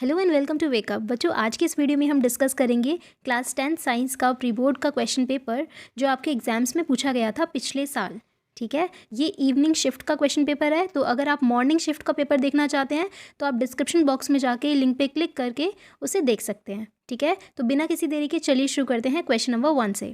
Hello and welcome to wake up. बच्चों, आज के इस वीडियो में हम डिस्कस करेंगे क्लास 10 साइंस का प्री बोर्ड का क्वेश्चन पेपर जो आपके एग्जाम्स में पूछा गया था पिछले साल। ठीक है, ये इवनिंग शिफ्ट का क्वेश्चन पेपर है, तो अगर आप मॉर्निंग शिफ्ट का पेपर देखना चाहते हैं तो आप डिस्क्रिप्शन बॉक्स में जाके लिंक पे क्लिक करके उसे देख सकते हैं। ठीक है, तो बिना किसी देरी के चलिए शुरू करते हैं क्वेश्चन नंबर 1 से।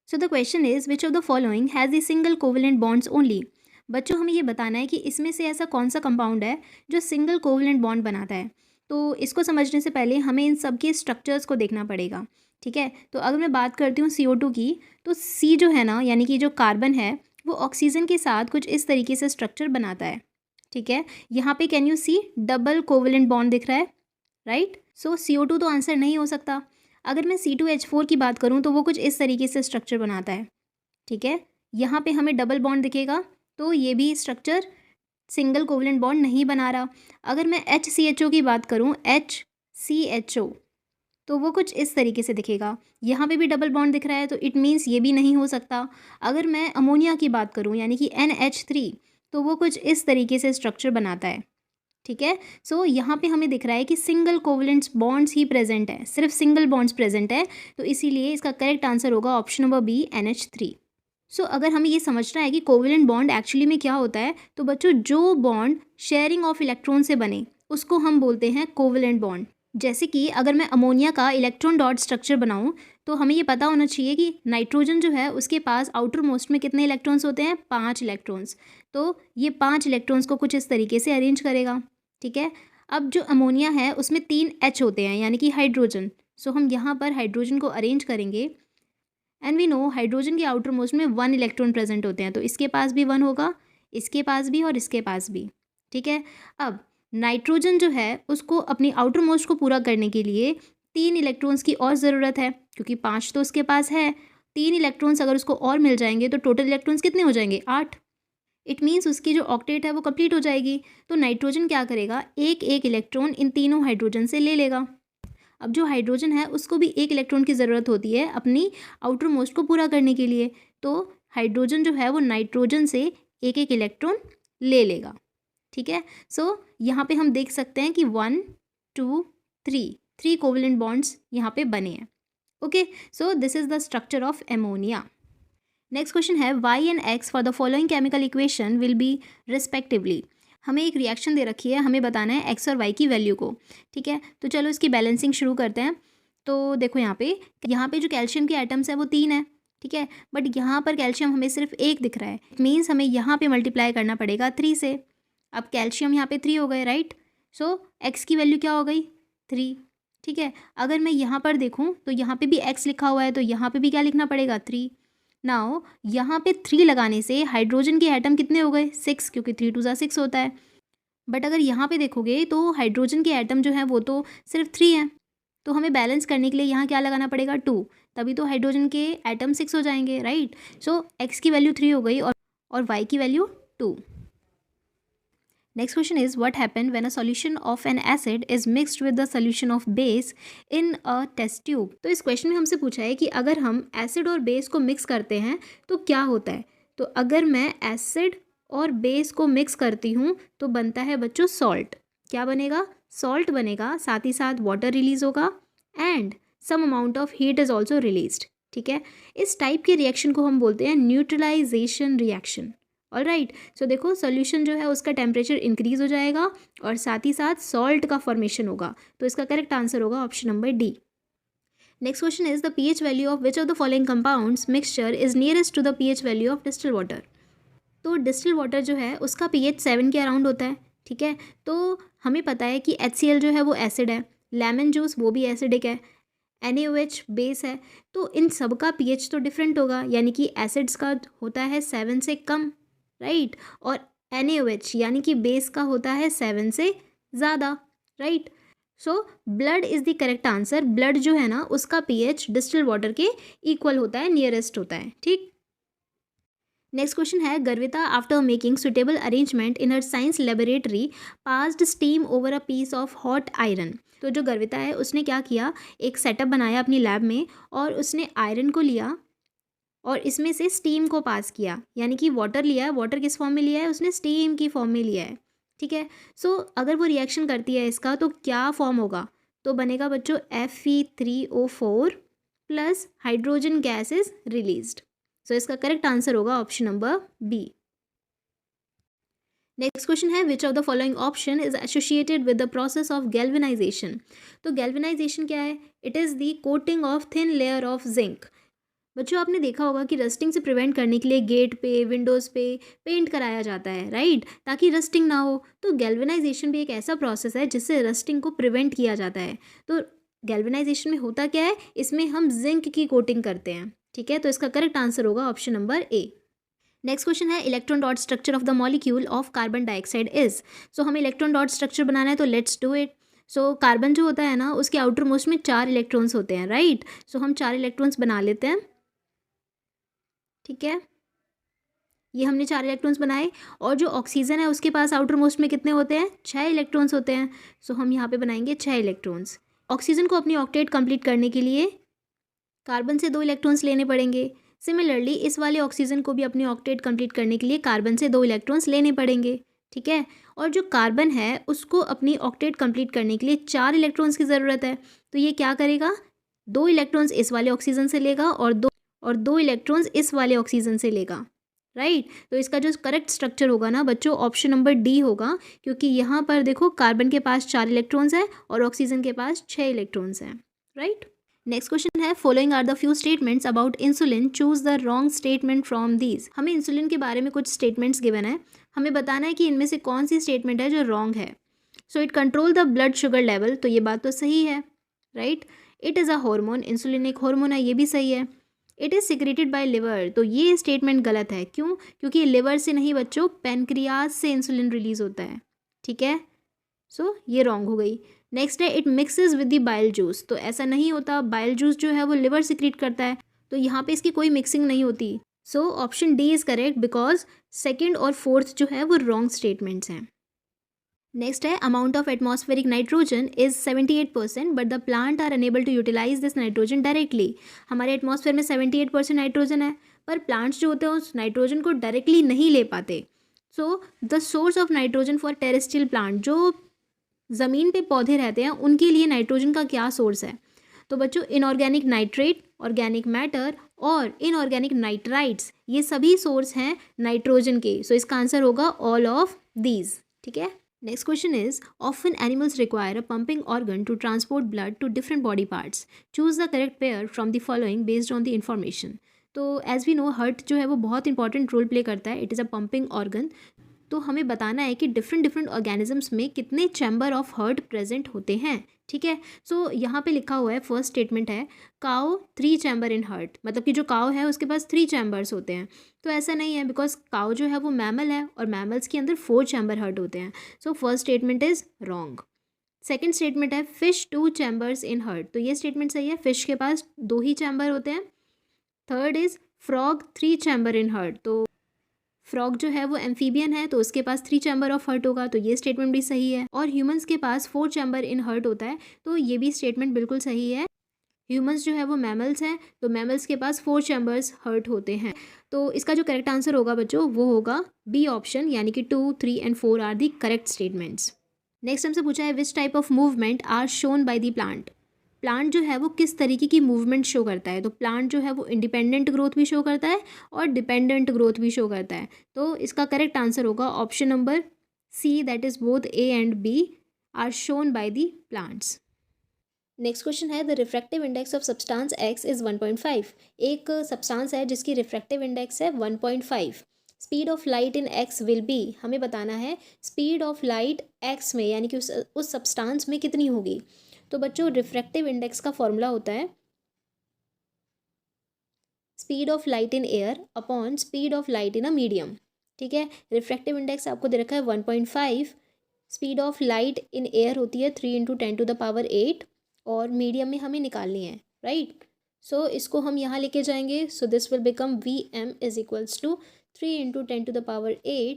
So the question is which of the following has the single covalent bonds only. बच्चों, हमें ये बताना है कि इसमें से ऐसा कौन सा कंपाउंड है जो सिंगल कोवेलेंट बॉन्ड बनाता है। तो इसको समझने से पहले हमें इन सब के स्ट्रक्चर्स को देखना पड़ेगा। ठीक है, तो अगर मैं बात करती हूँ CO2 की, तो C जो है ना, यानी कि जो कार्बन है, वो ऑक्सीजन के साथ कुछ इस तरीके से स्ट्रक्चर बनाता है। ठीक है, यहाँ पे can you see double covalent bond दिख रहा है, राइट। सो CO2 तो आंसर नहीं हो सकता। अगर मैं C2H4 की बात करूँ तो वो कुछ इस तरीके से स्ट्रक्चर बनाता है। ठीक है, यहाँ पे हमें डबल बॉन्ड दिखेगा, तो ये भी स्ट्रक्चर सिंगल कोवेलेंट बॉन्ड नहीं बना रहा। अगर मैं HCHO की बात करूँ, HCHO, तो वो कुछ इस तरीके से दिखेगा। यहाँ पे भी डबल बॉन्ड दिख रहा है, तो इट मीन्स ये भी नहीं हो सकता। अगर मैं अमोनिया की बात करूँ, यानी कि NH3, तो वो कुछ इस तरीके से स्ट्रक्चर बनाता है। ठीक है, सो यहाँ पे हमें दिख रहा है कि सिंगल कोवेलेंट बॉन्ड्स ही प्रेजेंट है, सिर्फ सिंगल बॉन्ड्स प्रेजेंट है, तो इसीलिए इसका करेक्ट आंसर होगा ऑप्शन नंबर बी, NH3। सो अगर हमें ये समझना है कि कोवेलेंट बॉन्ड एक्चुअली में क्या होता है, तो बच्चों जो बॉन्ड शेयरिंग ऑफ इलेक्ट्रॉन से बने उसको हम बोलते हैं कोवेलेंट बॉन्ड। जैसे कि अगर मैं अमोनिया का इलेक्ट्रॉन डॉट स्ट्रक्चर बनाऊं, तो हमें ये पता होना चाहिए कि नाइट्रोजन जो है उसके पास आउटर मोस्ट में कितने इलेक्ट्रॉन्स होते हैं, 5 इलेक्ट्रॉन्स। तो ये 5 इलेक्ट्रॉन्स को कुछ इस तरीके से अरेंज करेगा। ठीक है, अब जो अमोनिया है उसमें 3 H होते हैं, यानी कि हाइड्रोजन। सो हम यहाँ पर हाइड्रोजन को अरेंज करेंगे, एंड वी नो हाइड्रोजन के आउटर मोस्ट में 1 इलेक्ट्रॉन प्रेजेंट होते हैं, तो इसके पास भी 1 होगा, इसके पास भी और इसके पास भी। ठीक है, अब नाइट्रोजन जो है उसको अपनी आउटर मोस्ट को पूरा करने के लिए 3 इलेक्ट्रॉन्स की और ज़रूरत है, क्योंकि 5 तो उसके पास है। 3 इलेक्ट्रॉन्स अगर उसको और मिल जाएंगे तो टोटल इलेक्ट्रॉन्स कितने हो जाएंगे, 8। इट मीन्स उसकी जो ऑक्टेट है वो कंप्लीट हो जाएगी। तो नाइट्रोजन क्या करेगा, एक एक इलेक्ट्रॉन इन तीनों हाइड्रोजन से ले लेगा। अब जो हाइड्रोजन है उसको भी एक इलेक्ट्रॉन की ज़रूरत होती है अपनी आउटर मोस्ट को पूरा करने के लिए, तो हाइड्रोजन जो है वो नाइट्रोजन से एक एक इलेक्ट्रॉन ले लेगा। ठीक है, सो यहाँ पे हम देख सकते हैं कि 1 2 3 कोवेलेंट बॉन्ड्स यहाँ पे बने हैं। Okay, so this is the structure of ammonia. Next question है Y and X for the following chemical equation will be respectively. हमें एक रिएक्शन दे रखी है, हमें बताना है X और Y की वैल्यू को। ठीक है, तो चलो इसकी बैलेंसिंग शुरू करते हैं। तो देखो यहाँ पे जो कैल्शियम के एटम्स है वो 3 है। ठीक है, बट यहाँ पर कैल्शियम हमें सिर्फ 1 दिख रहा है। इट मीन्स हमें यहाँ पे मल्टीप्लाई करना पड़ेगा 3 से। अब कैल्शियम यहाँ पे 3 हो गए, राइट। सो X की वैल्यू क्या हो गई, 3। ठीक है, अगर मैं यहाँ पर देखूँ तो यहाँ पे भी X लिखा हुआ है, तो यहाँ पे भी क्या लिखना पड़ेगा, 3। नाउ यहाँ पे 3 लगाने से हाइड्रोजन के एटम कितने हो गए, 6, क्योंकि 3 2 6 होता है। बट अगर यहाँ पे देखोगे तो हाइड्रोजन के एटम जो है वो तो सिर्फ 3 हैं, तो हमें बैलेंस करने के लिए यहाँ क्या लगाना पड़ेगा, 2, तभी तो हाइड्रोजन के एटम 6 हो जाएंगे, राइट। सो X की वैल्यू 3 हो गई और Y की value 2। Next question is what happen when a solution of an acid is mixed with the solution of base in a test tube. तो इस क्वेश्चन में हमसे पूछा है कि अगर हम एसिड और बेस को मिक्स करते हैं तो क्या होता है। तो अगर मैं एसिड और बेस को मिक्स करती हूँ तो बनता है बच्चों सॉल्ट। क्या बनेगा, सॉल्ट बनेगा, साथ ही साथ वाटर रिलीज होगा and some amount of heat is also released. ठीक है, इस टाइप के रिएक्शन को हम बोलते हैं न्यूट्रलाइजेशन रिएक्शन। ऑल राइट, सो देखो सॉल्यूशन जो है उसका टेम्परेचर इंक्रीज हो जाएगा और साथ ही साथ सॉल्ट का फॉर्मेशन होगा, तो इसका करेक्ट आंसर होगा option number D. Next question is the pH value of which of the following compounds mixture is nearest to the pH value of distil water. तो डिस्टिल वाटर जो है उसका pH 7 के around होता है। ठीक है, तो हमें पता है कि HCl जो है वो एसिड है, लेमन जूस वो भी एसिडिक है, NaOH बेस है, तो इन सब का pH तो डिफरेंट होगा, यानी कि एसिड्स का होता है 7 से कम, राइट, और NaOH यानी कि बेस का होता है 7 से ज़्यादा, right. So blood is the correct answer. Blood जो है ना उसका pH डिस्टिल वाटर के इक्वल होता है, नियरेस्ट होता है। ठीक, नेक्स्ट क्वेश्चन है Garvita after making suitable arrangement in her science laboratory passed steam over a piece of hot iron. तो जो गर्विता है उसने क्या किया, एक सेटअप बनाया अपनी लैब में और उसने आयरन को लिया और इसमें से स्टीम को पास किया, यानी कि वाटर लिया है। वाटर किस फॉर्म में लिया है उसने, स्टीम की फॉर्म में लिया है। ठीक है। सो अगर वो रिएक्शन करती है इसका तो क्या फॉर्म होगा, तो बनेगा बच्चों Fe3O4 plus hydrogen gas is released. So इसका करेक्ट आंसर होगा option number B. Next question है which of the following option is associated with the process of galvanization. तो गैल्वेनाइजेशन क्या है, it is the coating of thin layer of zinc. बच्चों आपने देखा होगा कि रस्टिंग से प्रिवेंट करने के लिए गेट पे, विंडोज़ पे पेंट कराया जाता है, राइट, ताकि रस्टिंग ना हो। तो गैल्वेनाइजेशन भी एक ऐसा प्रोसेस है जिससे रस्टिंग को प्रिवेंट किया जाता है। तो गैल्वेनाइजेशन में होता क्या है, इसमें हम जिंक की कोटिंग करते हैं, ठीक है। तो इसका करेक्ट आंसर होगा option number A. Next question है electron dot structure of the molecule of carbon dioxide is. So हमें इलेक्ट्रॉन डॉट स्ट्रक्चर बनाना है, तो let's do it. So carbon जो होता है ना, उसके आउटर मोस्ट में 4 इलेक्ट्रॉन्स होते हैं, राइट। सो हम 4 इलेक्ट्रॉन्स बना लेते हैं, ठीक है। ये हमने 4 इलेक्ट्रॉन्स बनाए, और जो ऑक्सीजन है उसके पास आउटर मोस्ट में कितने होते हैं, 6 इलेक्ट्रॉन्स होते हैं। सो हम यहाँ पे बनाएंगे 6 इलेक्ट्रॉन्स। ऑक्सीजन को अपनी ऑक्टेट कंप्लीट करने के लिए कार्बन से 2 इलेक्ट्रॉन्स लेने पड़ेंगे। सिमिलरली इस वाले ऑक्सीजन को भी अपनी ऑक्टेट कंप्लीट करने के लिए कार्बन से 2 इलेक्ट्रॉन्स लेने पड़ेंगे, ठीक है। और जो कार्बन है उसको अपनी ऑक्टेट कंप्लीट करने के लिए 4 इलेक्ट्रॉन्स की ज़रूरत है। तो ये क्या करेगा, 2 इलेक्ट्रॉन्स इस वाले ऑक्सीजन से लेगा और दो इलेक्ट्रॉन्स इस वाले ऑक्सीजन से लेगा, राइट। तो इसका जो करेक्ट स्ट्रक्चर होगा ना बच्चों, ऑप्शन नंबर डी होगा, क्योंकि यहाँ पर देखो कार्बन के पास 4 इलेक्ट्रॉन्स है और ऑक्सीजन के पास 6 इलेक्ट्रॉन्स हैं, राइट। नेक्स्ट क्वेश्चन है following are the few statements about insulin, choose the wrong statement from these. हमें इंसुलिन के बारे में कुछ स्टेटमेंट्स गिवन है, हमें बताना है कि इनमें से कौन सी स्टेटमेंट है जो रॉन्ग है। So it control the blood sugar level, तो ये बात तो सही है, right. It is a hormone, insulin एक हार्मोन है, ये भी सही है। It is secreted by liver, तो ये स्टेटमेंट गलत है। क्यों, क्योंकि लिवर से नहीं बच्चों, पेनक्रियाज से इंसुलिन रिलीज होता है, ठीक है। सो ये रॉन्ग हो गई। नेक्स्ट है it mixes with the bile juice, तो ऐसा नहीं होता, बाइल जूस जो है वो लिवर सिक्रीट करता है, तो यहाँ पे इसकी कोई मिक्सिंग नहीं होती। So option D is correct, because second और फोर्थ जो है वो रॉन्ग स्टेटमेंट्स हैं। नेक्स्ट है amount of atmospheric nitrogen is 78%, but the plant are unable to utilise this nitrogen directly. हमारे एटमॉस्फेयर में 78% नाइट्रोजन है, पर प्लांट्स जो होते हैं उस नाइट्रोजन को डायरेक्टली नहीं ले पाते। So the source of nitrogen for terrestrial plant, जो ज़मीन पे पौधे रहते हैं उनके लिए नाइट्रोजन का क्या सोर्स है, तो बच्चों इनऑर्गेनिक नाइट्रेट, ऑर्गेनिक मैटर और इनऑर्गेनिक नाइट्राइट्स, ये सभी सोर्स हैं नाइट्रोजन के। सो इसका आंसर होगा ऑल ऑफ दीज, ठीक है। Next question is often animals require a pumping organ to transport blood to different body parts, choose the correct pair from the following based on the information. तो as we know heart जो है वो बहुत important role play करता है, it is a pumping organ. तो हमें बताना है कि डिफरेंट डिफरेंट ऑर्गेनिजम्स में कितने चैम्बर ऑफ हार्ट प्रेजेंट होते हैं, ठीक है। सो यहाँ पे लिखा हुआ है, फर्स्ट स्टेटमेंट है काउ 3 चैम्बर इन हार्ट, मतलब कि जो काउ है उसके पास 3 चैम्बर्स होते हैं। तो ऐसा नहीं है, बिकॉज काउ जो है वो मैमल है और मैमल्स के अंदर 4 चैम्बर हार्ट होते हैं। So first statement is wrong. Second statement है फिश 2 चैम्बर्स इन हार्ट, तो ये स्टेटमेंट सही है, फिश के पास 2 ही चैम्बर होते हैं। Third is frog 3 chamber in heart, तो फ्रॉग जो है वो एम्फीबियन है तो उसके पास 3 चैम्बर ऑफ हर्ट होगा, तो ये स्टेटमेंट भी सही है। और ह्यूमंस के पास 4 चैम्बर इन हर्ट होता है, तो ये भी स्टेटमेंट बिल्कुल सही है। ह्यूमंस जो है वो मैमल्स हैं, तो मैमल्स के पास 4 चैम्बर्स हर्ट होते हैं। तो इसका जो करेक्ट आंसर होगा बच्चों वो होगा बी ऑप्शन, यानी कि 2, 3 and 4 are the correct statements. Next हमसे पूछा है which type of movement are shown by the plant. Plant जो है वो किस तरीके की मूवमेंट शो करता है, तो प्लांट जो है वो इंडिपेंडेंट ग्रोथ भी शो करता है और डिपेंडेंट ग्रोथ भी शो करता है। तो इसका करेक्ट आंसर होगा option number C, that is both A and B are shown by the plants. Next question है the refractive index of substance X is 1.5। एक सब्सटेंस है जिसकी रिफ्रैक्टिव इंडेक्स है 1.5। Speed of light in X will be, हमें बताना है speed of light x में, यानी कि उस सब्सटेंस में कितनी होगी। तो बच्चों रिफ्रैक्टिव इंडेक्स का फॉर्मूला होता है speed of light in air upon speed of light in a medium, ठीक है। रिफ्रैक्टिव इंडेक्स आपको दे रखा है 1.5, speed of light in air होती है 3 × 10⁸ और मीडियम में हमें निकालनी है, राइट। सो इसको हम यहाँ लेके जाएंगे, so this will become Vm is equals to 3 × 10⁸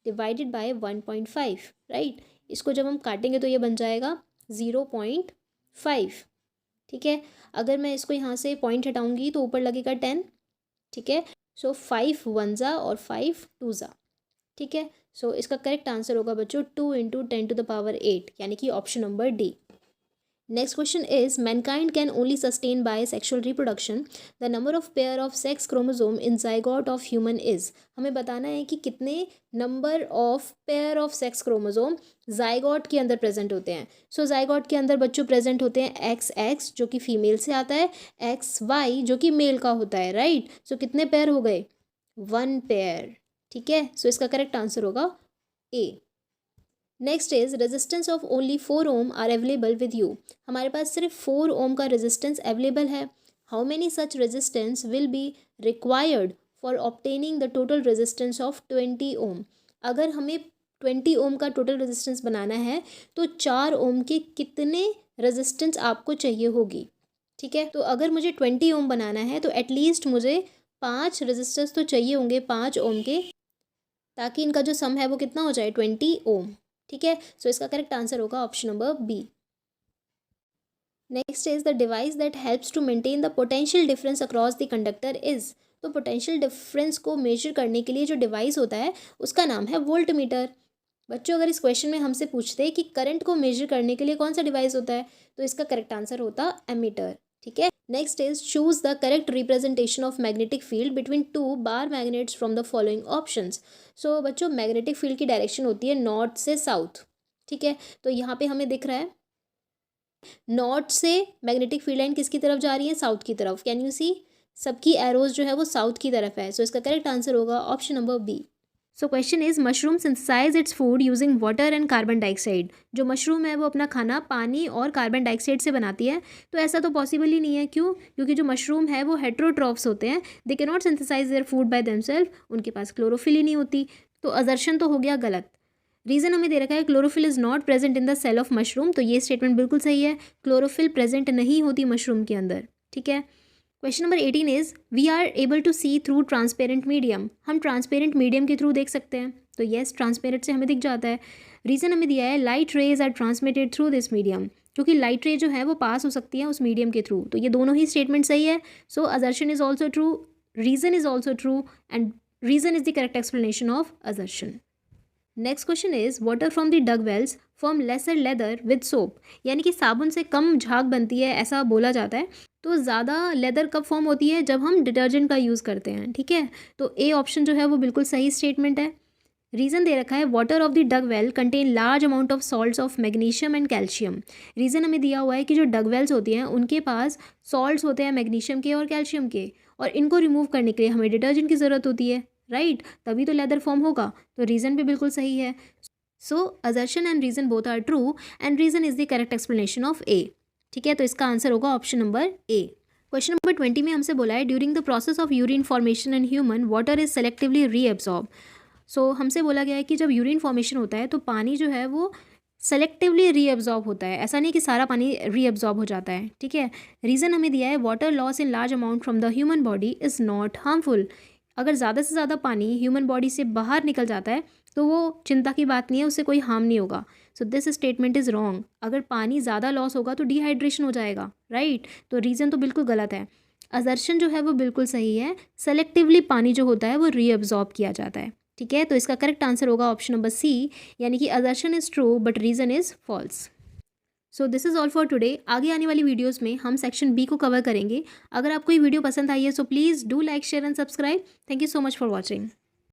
divided by 1.5, right. इसको जब हम काटेंगे तो ये बन जाएगा 0.5, ठीक है। अगर मैं इसको यहाँ से पॉइंट हटाऊंगी तो ऊपर लगेगा 10, ठीक है। सो 5 1 जा और 5 2 जा, ठीक है। सो इसका करेक्ट आंसर होगा बच्चों 2 इंटू 10⁸ यानी कि option number D. Next question is Mankind can only sustain by sexual reproduction the number of pair of sex chromosome in zygote of human is. हमें बताना है कि कितने number of pair of sex chromosome zygote के अंदर present होते हैं। सो zygote के अंदर बच्चों प्रेजेंट होते हैं XX जो कि फीमेल से आता है, XY जो कि मेल का होता है, राइट। सो कितने पेयर हो गए, 1 पेयर, ठीक है। सो इसका करेक्ट आंसर होगा A. Next is resistance of only 4 ohm are available with you. हमारे पास सिर्फ 4 ओम का रेजिस्टेंस अवेलेबल है। How many such resistance will be required for obtaining the total resistance of 20 ohm. अगर हमें 20 ओम का टोटल रेजिस्टेंस बनाना है तो 4 ओम के कितने रेजिस्टेंस आपको चाहिए होगी, ठीक है। तो अगर मुझे 20 ओम बनाना है तो एटलीस्ट मुझे 5 रेजिस्टेंस तो चाहिए होंगे 5 ओम के, ताकि इनका जो सम है वो कितना हो जाए 20 ओम, ठीक है। सो इसका करेक्ट आंसर होगा option number B. Next is the device that helps to maintain the potential difference across the conductor is. तो पोटेंशियल डिफरेंस को मेजर करने के लिए जो डिवाइस होता है उसका नाम है वोल्ट मीटर। बच्चों अगर इस क्वेश्चन में हमसे पूछते हैं कि करंट को मेजर करने के लिए कौन सा डिवाइस होता है तो इसका करेक्ट आंसर होता एमीटर, ठीक है। Next is choose the correct representation of magnetic field between 2 bar magnets from the following options. So बच्चों मैग्नेटिक फील्ड की डायरेक्शन होती है नॉर्थ से साउथ, ठीक है। तो यहाँ पे हमें दिख रहा है नॉर्थ से मैग्नेटिक फील्ड लाइन किसकी तरफ जा रही है, साउथ की तरफ। कैन यू सी, सबकी एरोज जो है वो साउथ की तरफ है। सो इसका करेक्ट आंसर होगा option number B. So question is mushroom synthesise its food using water and carbon dioxide. जो मशरूम है वो अपना खाना पानी और कार्बन डाइऑक्साइड से बनाती है। तो ऐसा तो पॉसिबल ही नहीं है, क्यों? क्योंकि जो मशरूम है वो हेट्रोट्रॉफ्स होते हैं, they can not synthesise their food by themself, उनके पास क्लोरोफिल ही नहीं होती। तो असर्शन तो हो गया गलत। रीज़न हमें दे रखा है chlorophyll is not present in the cell of mushroom, तो ये स्टेटमेंट बिल्कुल सही है, क्लोरोफिल प्रेजेंट नहीं होती मशरूम के अंदर, ठीक है। Question number 18 is we are able to see through transparent medium. हम ट्रांसपेरेंट मीडियम के थ्रू देख सकते हैं, तो येस ट्रांसपेरेंट से हमें दिख जाता है। रीज़न हमें दिया है light rays are transmitted through this medium, क्योंकि लाइट रे जो है वो पास हो सकती है उस मीडियम के थ्रू। तो ये दोनों ही स्टेटमेंट सही है। So assertion is also true, reason is also true, and reason is the correct explanation of assertion. Next question is water from the dug wells form lesser lather with soap. यानी कि साबुन से कम झाग बनती है ऐसा बोला जाता है। तो ज़्यादा लेदर कब फॉर्म होती है, जब हम डिटर्जेंट का यूज़ करते हैं, ठीक है। तो ए ऑप्शन जो है वो बिल्कुल सही स्टेटमेंट है। रीज़न दे रखा है water of the dug well contain large amount of salts of magnesium and calcium. Reason हमें दिया हुआ है कि जो डग वेल्स होती हैं उनके पास सॉल्ट्स होते हैं मैग्नीशियम के और कैल्शियम के, और इनको रिमूव करने के लिए हमें डिटर्जेंट की ज़रूरत होती है, राइट। तभी तो लेदर फॉर्म होगा। तो रीज़न भी बिल्कुल सही है। So assertion and reason both are true and reason is the correct explanation of A, ठीक है। तो इसका आंसर होगा option number A. Question number 20 में हमसे बोला है during the process of urine formation in human water is selectively reabsorb. So हमसे बोला गया है कि जब यूरिन फॉर्मेशन होता है तो पानी जो है वो सेलेक्टिवली रीएब्जॉर्ब होता है, ऐसा नहीं कि सारा पानी रीएब्जॉर्ब हो जाता है, ठीक है। रीज़न हमें दिया है water loss in large amount from the human body is not harmful. अगर ज़्यादा से ज़्यादा पानी ह्यूमन बॉडी से बाहर निकल जाता है तो वो चिंता की बात नहीं है, उससे कोई हार्म नहीं होगा। So this statement is wrong. अगर पानी ज़्यादा लॉस होगा तो डिहाइड्रेशन हो जाएगा, राइट। तो रीज़न तो बिल्कुल गलत है। असर्शन जो है वो बिल्कुल सही है, सेलेक्टिवली पानी जो होता है वो रीअब्जॉर्ब किया जाता है, ठीक है। तो इसका करेक्ट आंसर होगा ऑप्शन नंबर सी, यानी कि assertion is true but reason is false. So this is all for today. आगे आने वाली वीडियोस में हम सेक्शन बी को कवर करेंगे। अगर आपको ये वीडियो पसंद आई है so please do like share and subscribe. Thank you so much for watching.